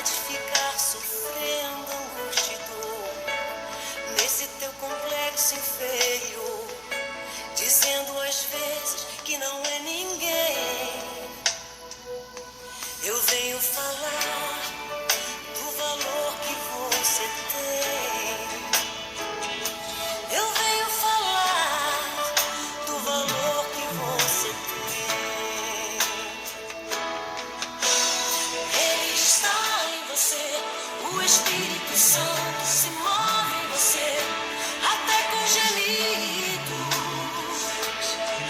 de ficar sofrendo angústia e dor nesse teu complexo inferior, dizendo às vezes que não é ninguém. Eu venho falar do valor que você tem. Eu venho falar do valor que você tem. Ele está em você, o Espírito Santo se move em você, até com gemidos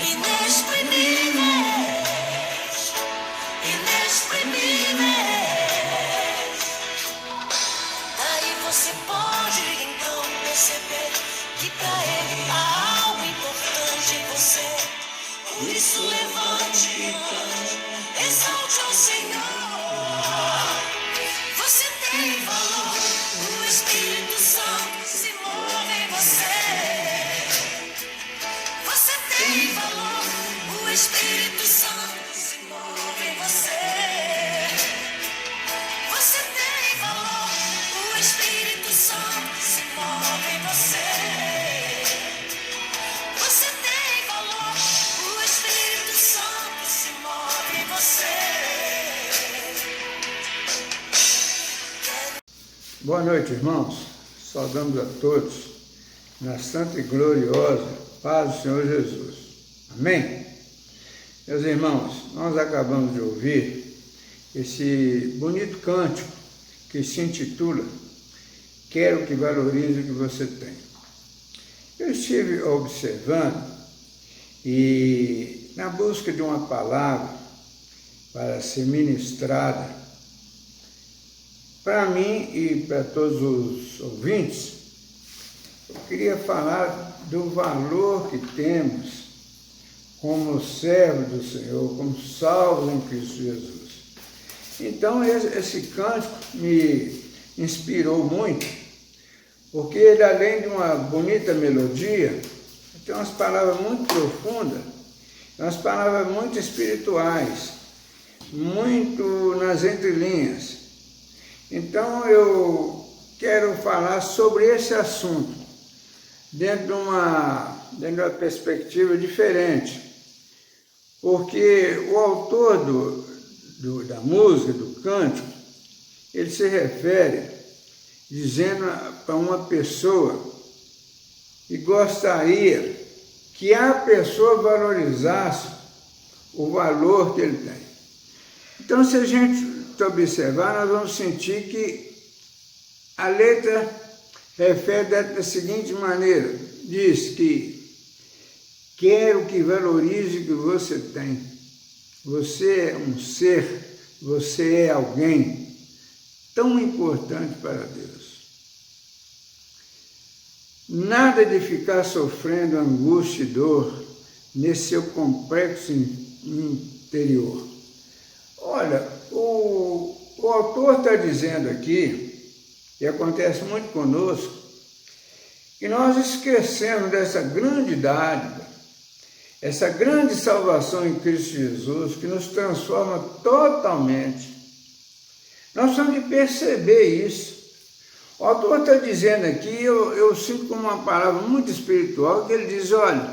inexprimíveis, inexprimíveis. Daí você pode então perceber que pra ele há algo importante em você. Por isso levante e cante, exalte ao Senhor. Você tem valor, o Espírito Santo se move em você. Você tem valor, o Espírito Santo se move em você. Você tem valor, o Espírito Santo se move em você. Você tem valor, o Espírito Santo se move em você. Boa noite, irmãos. Saudamos a todos na santa e gloriosa paz do Senhor Jesus. Amém? Meus irmãos, nós acabamos de ouvir esse bonito cântico que se intitula Quero que valorize o que você tem. Eu estive observando e na busca de uma palavra para ser ministrada para mim e para todos os ouvintes, eu queria falar do valor que temos como servos do Senhor, como salvos em Cristo Jesus. Então esse cântico me inspirou muito, porque ele, além de uma bonita melodia, tem umas palavras muito profundas, umas palavras muito espirituais, muito nas entrelinhas. Então eu quero falar sobre esse assunto dentro de uma perspectiva diferente, porque o autor da música, do cântico, ele se refere dizendo para uma pessoa que gostaria que a pessoa valorizasse o valor que ele tem. Então, se a gente observar, nós vamos sentir que a letra refere da seguinte maneira: diz que quero que valorize o que você tem. Você é um ser, você é alguém tão importante para Deus. Nada de ficar sofrendo angústia e dor nesse seu complexo interior. Olha, o autor está dizendo aqui, e acontece muito conosco, que nós esquecemos dessa grande dádiva, essa grande salvação em Cristo Jesus, que nos transforma totalmente. Nós temos que perceber isso. O autor está dizendo aqui, eu sinto como uma palavra muito espiritual, que ele diz, olha,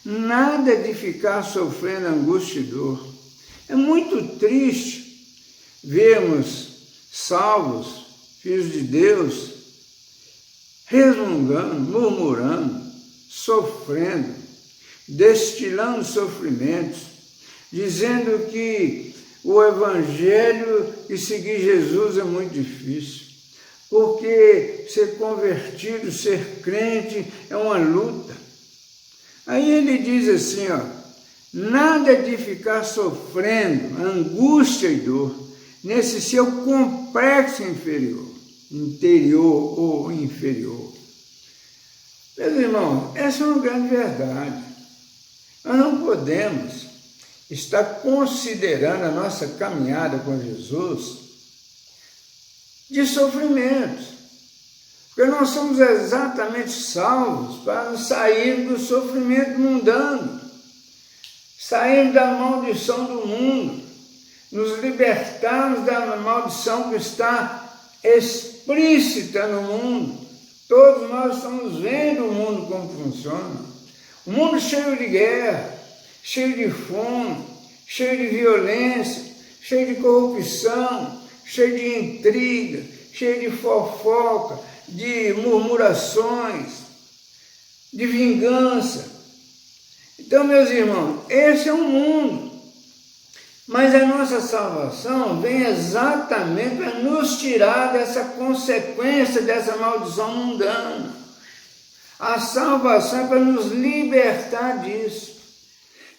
nada de ficar sofrendo angústia e dor. É muito triste vermos salvos, filhos de Deus, resmungando, murmurando, sofrendo, destilando sofrimentos, dizendo que o Evangelho e seguir Jesus é muito difícil, porque ser convertido, ser crente é uma luta. Aí ele diz assim, ó, nada de ficar sofrendo angústia e dor nesse seu complexo interior ou inferior. Meus irmãos, essa é uma grande verdade. Nós não podemos estar considerando a nossa caminhada com Jesus de sofrimentos, porque nós somos exatamente salvos para sair do sofrimento mundano, sair da maldição do mundo, nos libertarmos da maldição que está explícita no mundo. Todos nós estamos vendo o mundo como funciona. Um mundo cheio de guerra, cheio de fome, cheio de violência, cheio de corrupção, cheio de intriga, cheio de fofoca, de murmurações, de vingança. Então, meus irmãos, esse é o mundo. Mas a nossa salvação vem exatamente para nos tirar dessa consequência, dessa maldição mundana. A salvação é para nos libertar disso.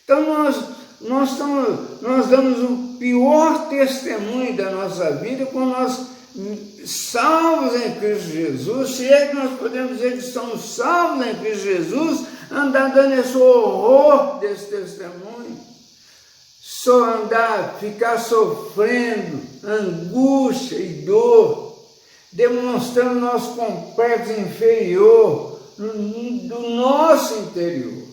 Então nós damos o pior testemunho da nossa vida quando nós, salvos em Cristo Jesus, se é que nós podemos dizer que somos salvos em Cristo Jesus, andar dando esse horror desse testemunho. Só andar, ficar sofrendo angústia e dor, demonstrando nosso complexo inferior do nosso interior.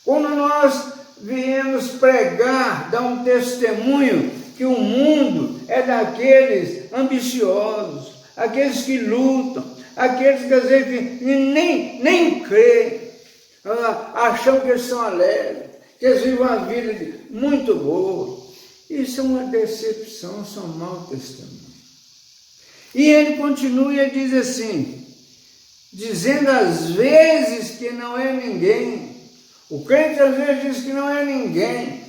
Quando nós viemos pregar, dar um testemunho que o mundo é daqueles ambiciosos, aqueles que lutam, aqueles que às vezes nem creem, acham que eles são alegres, que eles vivem uma vida muito boa. Isso é uma decepção, isso é um mau testemunho. E ele continua e diz assim, dizendo às vezes que não é ninguém. O crente às vezes diz que não é ninguém.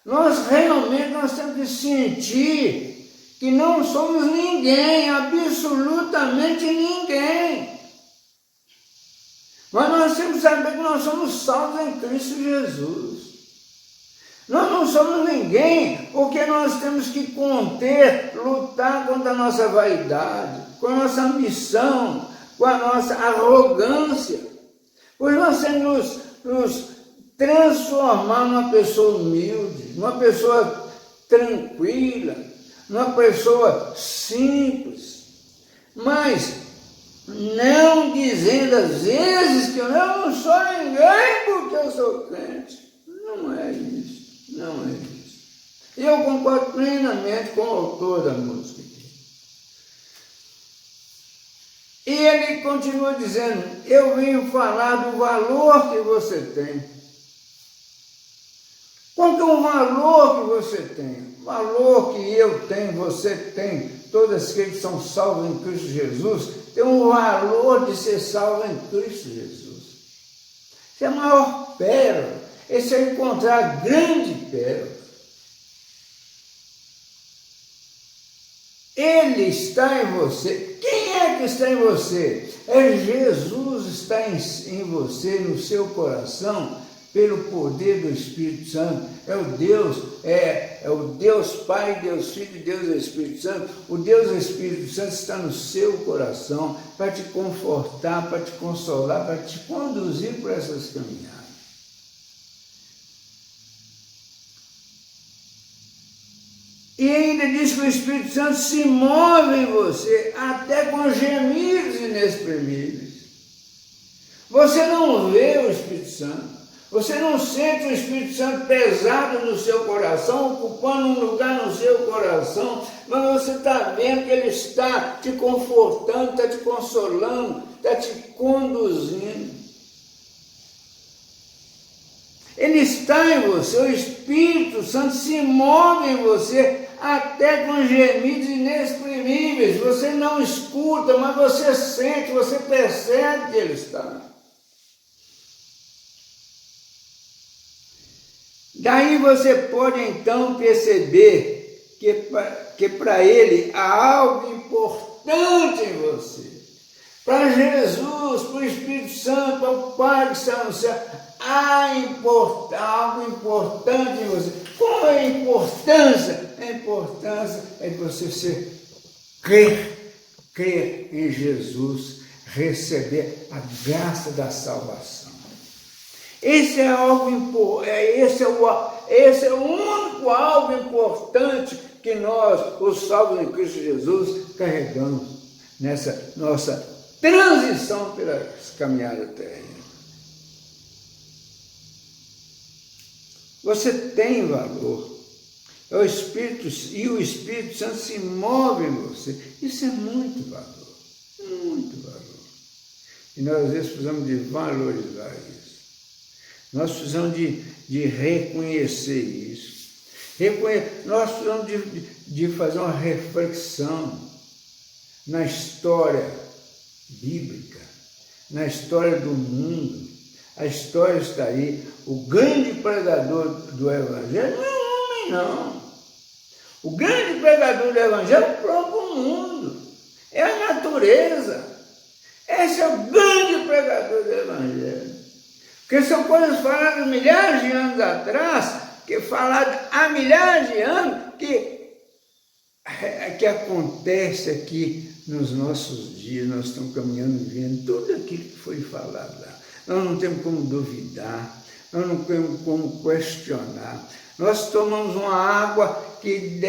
Nós realmente temos que sentir que não somos ninguém, absolutamente ninguém. Mas nós temos que saber que nós somos salvos em Cristo Jesus. Nós não somos ninguém, porque nós temos que conter, lutar contra a nossa vaidade, com a nossa ambição, com a nossa arrogância. Pois nós temos que nos transformar numa pessoa humilde, numa pessoa tranquila, numa pessoa simples. Mas não dizendo às vezes que eu não sou ninguém porque eu sou crente. Não é isso, não é isso. E eu concordo plenamente com o autor da música aqui. E ele continua dizendo, eu venho falar do valor que você tem. Qual que é o valor que você tem? O valor que eu tenho, você tem, todos aqueles que são salvos em Cristo Jesus, tem o valor de ser salvo em Cristo Jesus. Isso é a maior pérola. Esse é encontrar a grande pérola. Ele está em você. Quem é que está em você? É Jesus está em você, no seu coração, pelo poder do Espírito Santo. É o Deus Pai, Deus Filho, Deus Espírito Santo. O Deus Espírito Santo está no seu coração para te confortar, para te consolar, para te conduzir por essas caminhadas. E ainda diz que o Espírito Santo se move em você, até com gemidos inexprimíveis. Você não vê o Espírito Santo, você não sente o Espírito Santo pesado no seu coração, ocupando um lugar no seu coração, mas você está vendo que Ele está te confortando, está te consolando, está te conduzindo. Ele está em você, o Espírito Santo se move em você, até com gemidos inexprimíveis. Você não escuta, mas você sente, você percebe que Ele está. Daí você pode então perceber que para Ele há algo importante em você. Para Jesus, para o Espírito Santo, para o Pai que está no céu, há algo importante em você. Qual é a importância? A importância é de você crer em Jesus, receber a graça da salvação. Esse é o único algo importante que nós, os salvos em Cristo Jesus, carregamos nessa nossa transição pela caminhada terrena. Você tem valor. É o Espírito, e o Espírito Santo se move em você. Isso é muito valor, muito valor. E nós às vezes precisamos de valorizar isso. Nós precisamos de reconhecer isso. Nós precisamos de fazer uma reflexão na história bíblica, na história do mundo. A história está aí. O grande pregador do Evangelho não é um homem, não. O grande pregador do Evangelho é o próprio mundo. É a natureza. Esse é o grande pregador do Evangelho. Porque são coisas faladas milhares de anos atrás, que faladas há milhares de anos, que acontece aqui nos nossos dias. Nós estamos caminhando e vendo tudo aquilo que foi falado lá. Nós não temos como duvidar, nós não temos como questionar. Nós tomamos uma água que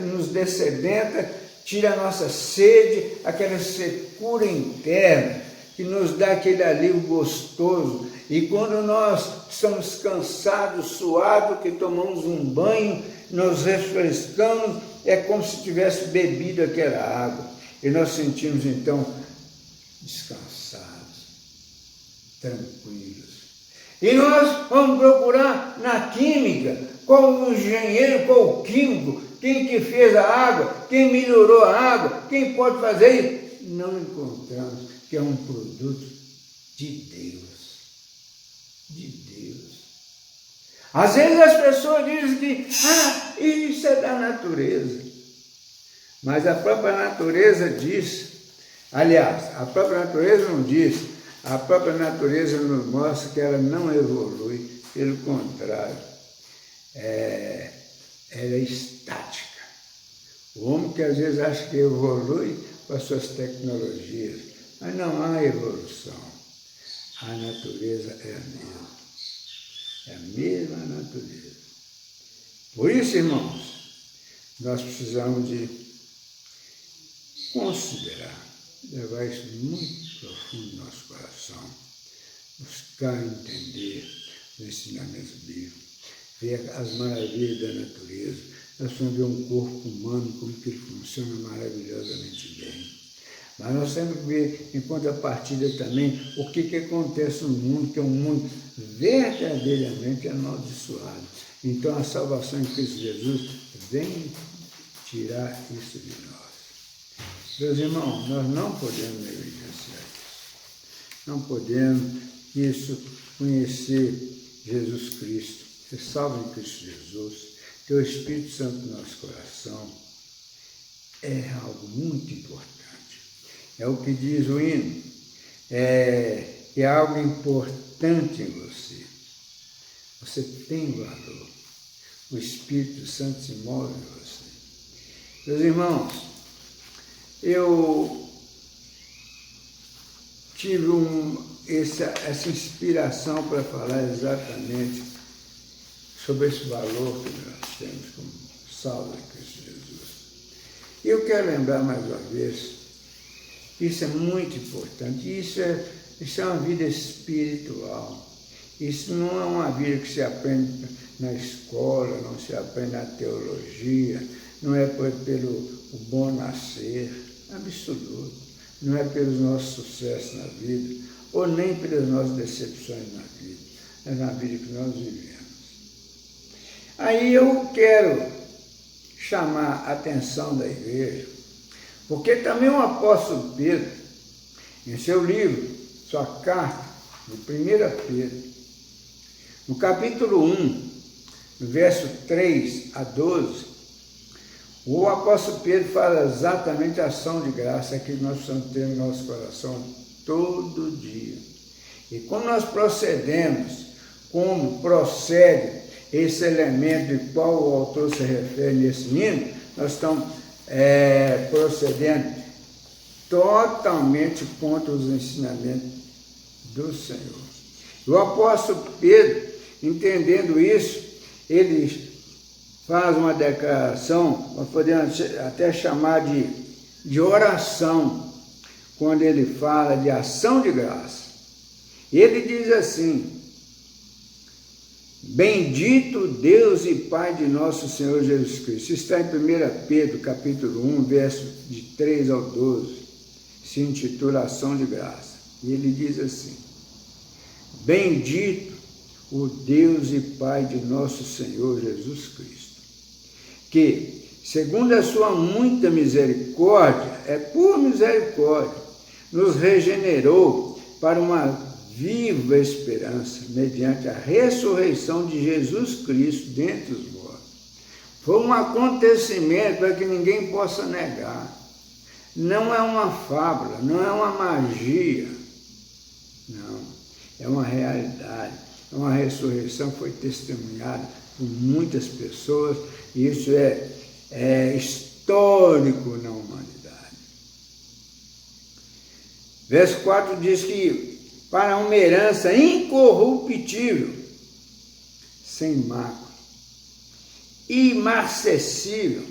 nos dessedenta, tira a nossa sede, aquela secura interna, que nos dá aquele alívio gostoso. E quando nós estamos cansados, suados, que tomamos um banho, nos refrescamos, é como se tivesse bebido aquela água. E nós sentimos então descansados, tranquilos. E nós vamos procurar na química, qual o engenheiro, qual o químico, quem que fez a água, quem melhorou a água, quem pode fazer isso. Não encontramos, que é um produto de Deus. De Deus. Às vezes as pessoas dizem que isso é da natureza. Mas a própria natureza diz, aliás, a própria natureza não diz, a própria natureza nos mostra que ela não evolui, pelo contrário, ela é estática. O homem que às vezes acha que evolui com as suas tecnologias, mas não há evolução. A natureza é a mesma. É a mesma natureza. Por isso, irmãos, nós precisamos de considerar, levar isso muito profundo no nosso coração, buscar entender os ensinamentos bíblicos, ver as maravilhas da natureza. Nós precisamos ver um corpo humano, como que ele funciona maravilhosamente bem. Mas nós temos que ver, em contrapartida também, o que acontece no mundo, que é um mundo verdadeiramente amaldiçoado. Então a salvação em Cristo Jesus vem tirar isso de nós. Meus irmãos, nós não podemos negligenciar isso. Não podemos conhecer Jesus Cristo, ser salvo em Cristo Jesus, ter o Espírito Santo no nosso coração, é algo muito importante. É o que diz o hino, é algo importante em você. Você tem valor. O Espírito Santo se move em você. Meus irmãos, eu tive essa inspiração para falar exatamente sobre esse valor que nós temos como salvo em Cristo Jesus. E eu quero lembrar mais uma vez, isso é muito importante, isso é uma vida espiritual. Isso não é uma vida que se aprende na escola, não se aprende na teologia, não é pelo o bom nascer, absoluto. Não é pelos nossos sucessos na vida, ou nem pelas nossas decepções na vida, é na vida que nós vivemos. Aí eu quero chamar a atenção da igreja, porque também o apóstolo Pedro, em seu livro, sua carta, no 1 Pedro, no capítulo 1, no verso 3 a 12, o apóstolo Pedro fala exatamente a ação de graça que nós precisamos ter no nosso coração todo dia. E quando nós procedemos, como procede esse elemento de qual o autor se refere nesse hino, nós estamos procedendo totalmente contra os ensinamentos do Senhor. O apóstolo Pedro, entendendo isso, ele faz uma declaração, nós podemos até chamar de oração, quando ele fala de ação de graça. Ele diz assim, Bendito Deus e Pai de nosso Senhor Jesus Cristo. Isso está em 1 Pedro, capítulo 1, verso de 3 ao 12, se intitula Ação de Graça. E ele diz assim: Bendito o Deus e Pai de nosso Senhor Jesus Cristo, que, segundo a sua muita misericórdia, por misericórdia, nos regenerou para uma viva esperança, mediante a ressurreição de Jesus Cristo dentre os mortos. Foi um acontecimento para que ninguém possa negar. Não é uma fábula, não é uma magia, não, é uma realidade. É uma ressurreição que foi testemunhada por muitas pessoas, e isso é histórico na humanidade. Verso 4 diz que para uma herança incorruptível, sem mácula, imarcessível,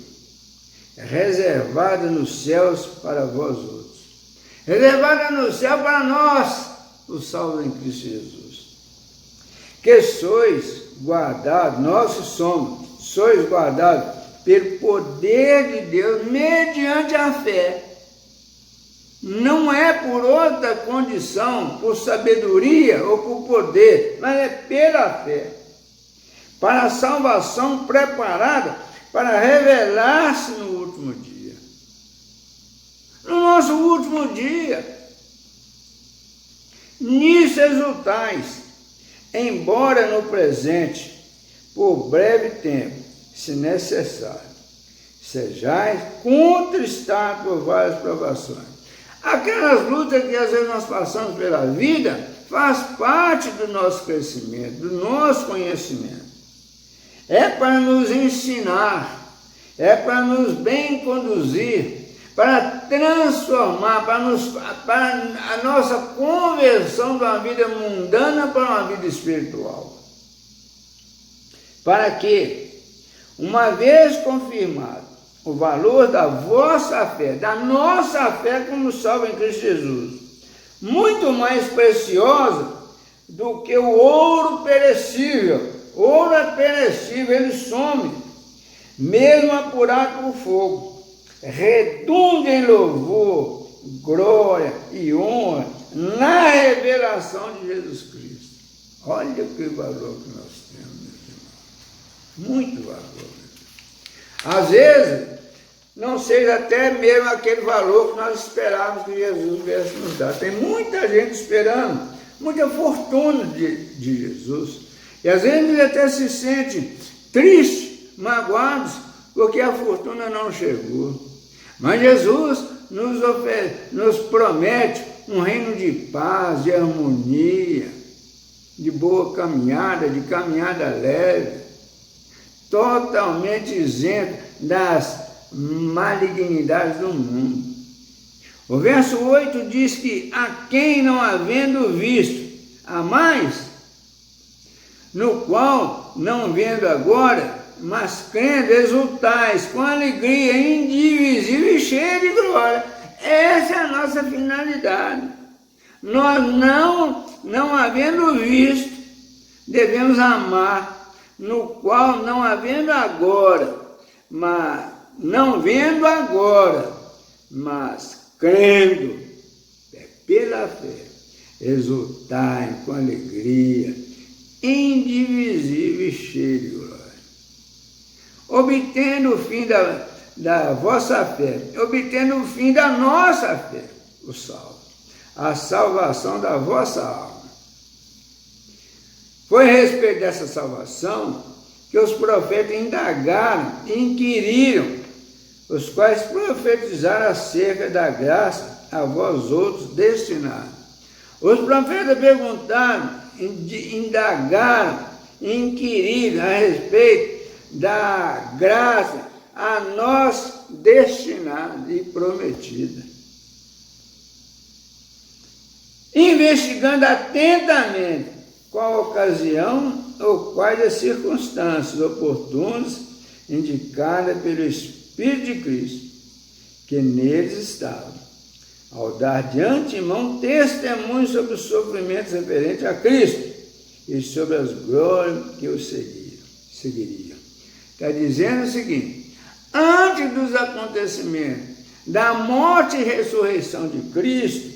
reservada nos céus para vós outros. Reservada no céu para nós, os salvos em Cristo Jesus. Que sois guardados, nós sois guardados pelo poder de Deus mediante a fé. Não é por outra condição, por sabedoria ou por poder, mas é pela fé. Para a salvação preparada para revelar-se no último dia. No nosso último dia. Nisso exultais, embora no presente, por breve tempo, se necessário, sejais contristados por várias provações. Aquelas lutas que às vezes nós passamos pela vida faz parte do nosso crescimento, do nosso conhecimento. É para nos ensinar, é para nos bem conduzir, para transformar, para a nossa conversão de uma vida mundana para uma vida espiritual. Para que, uma vez confirmado o valor da vossa fé, da nossa fé como salvo em Cristo Jesus, muito mais preciosa do que o ouro perecível. Ouro é perecível, ele some, mesmo apurado por fogo. Redunda em louvor, glória e honra na revelação de Jesus Cristo. Olha que valor que nós temos, meus irmãos. Muito valor. Às vezes, não seja até mesmo aquele valor que nós esperávamos que Jesus viesse nos dar. Tem muita gente esperando, muita fortuna de Jesus. E às vezes até se sente triste, magoados, porque a fortuna não chegou. Mas Jesus nos promete um reino de paz, de harmonia, de boa caminhada, de caminhada leve, totalmente isento das malignidades do mundo. O verso 8 diz que a quem não havendo visto, a mais, no qual, não vendo agora, mas crendo, exultais, com alegria indivisível e cheia de glória. Essa é a nossa finalidade. Nós não havendo visto, devemos amar, no qual, não havendo agora, mas não vendo agora, mas crendo, pela fé, exultai com alegria, indivisível e cheio de glória. Obtendo o fim da vossa fé, obtendo o fim da nossa fé, o salvo, a salvação da vossa alma. Foi a respeito dessa salvação que os profetas indagaram e inquiriram, os quais profetizaram acerca da graça a vós outros destinada. Os profetas perguntaram, indagaram, inquiriram a respeito da graça a nós destinada e prometida. Investigando atentamente qual a ocasião ou quais as circunstâncias oportunas indicadas pelo Espírito de Cristo, que neles estava, ao dar de antemão testemunho sobre os sofrimentos referentes a Cristo e sobre as glórias que o seguiriam. Está dizendo o seguinte: antes dos acontecimentos da morte e ressurreição de Cristo,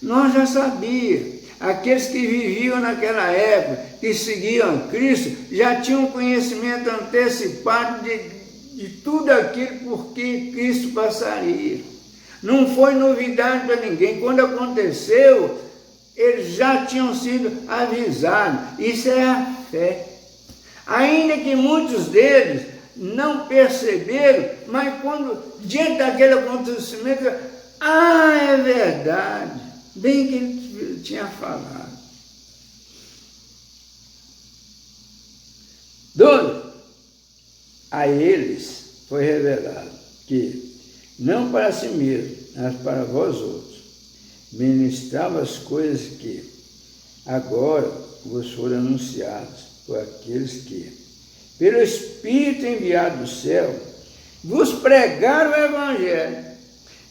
nós já sabíamos. Aqueles que viviam naquela época, que seguiam a Cristo, já tinham conhecimento antecipado de tudo aquilo por que Cristo passaria. Não foi novidade para ninguém. Quando aconteceu, eles já tinham sido avisados. Isso é a fé. Ainda que muitos deles não perceberam, mas quando, diante daquele acontecimento, é verdade, bem que ele tinha falado. 12. A eles foi revelado que, não para si mesmo, mas para vós outros, ministrava as coisas que agora vos foram anunciadas por aqueles que, pelo Espírito enviado do céu, vos pregaram o Evangelho.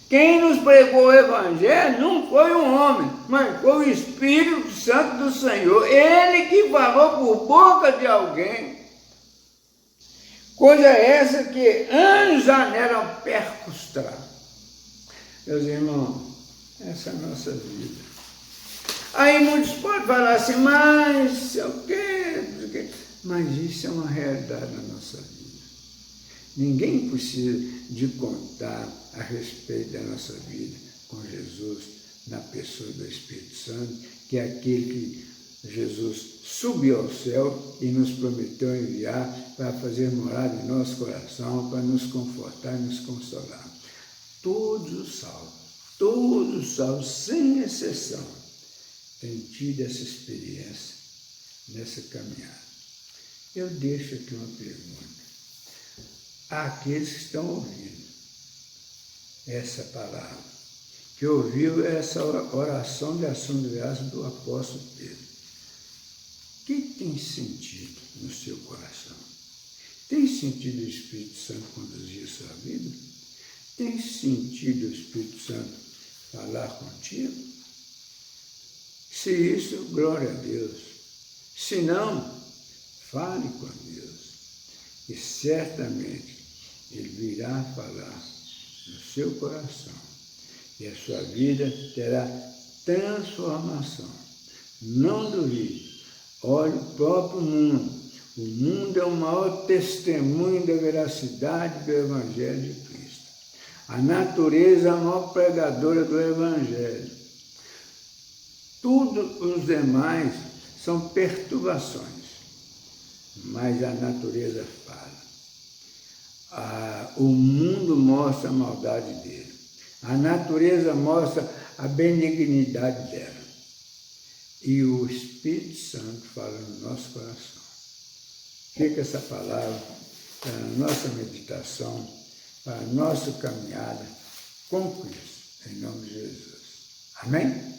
Quem nos pregou o Evangelho não foi um homem, mas foi o Espírito Santo do Senhor. Ele que falou por boca de alguém. Coisa essa que anos anelam percustrar. Meus irmãos, essa é a nossa vida. Aí muitos podem falar assim, mas sei o quê? Mas isso é uma realidade na nossa vida. Ninguém precisa de contar a respeito da nossa vida com Jesus na pessoa do Espírito Santo, que é aquele que Jesus subiu ao céu e nos prometeu enviar para fazer morada em nosso coração, para nos confortar e nos consolar. Todos os salvos, sem exceção, têm tido essa experiência nessa caminhada. Eu deixo aqui uma pergunta. Àqueles que estão ouvindo essa palavra, que ouviu essa oração de ação de graça do apóstolo Pedro, o que tem sentido no seu coração? Tem sentido o Espírito Santo conduzir a sua vida? Tem sentido o Espírito Santo falar contigo? Se isso, glória a Deus. Se não, fale com Deus. E certamente Ele virá falar no seu coração. E a sua vida terá transformação. Não duvide. Olhe o próprio mundo. O mundo é o maior testemunho da veracidade do Evangelho de Cristo. A natureza é a maior pregadora do Evangelho. Tudo os demais são perturbações, mas a natureza fala. O mundo mostra a maldade dele. A natureza mostra a benignidade dela. E o Espírito Santo fala no nosso coração. Fica essa palavra para a nossa meditação, para a nossa caminhada com Cristo, em nome de Jesus. Amém?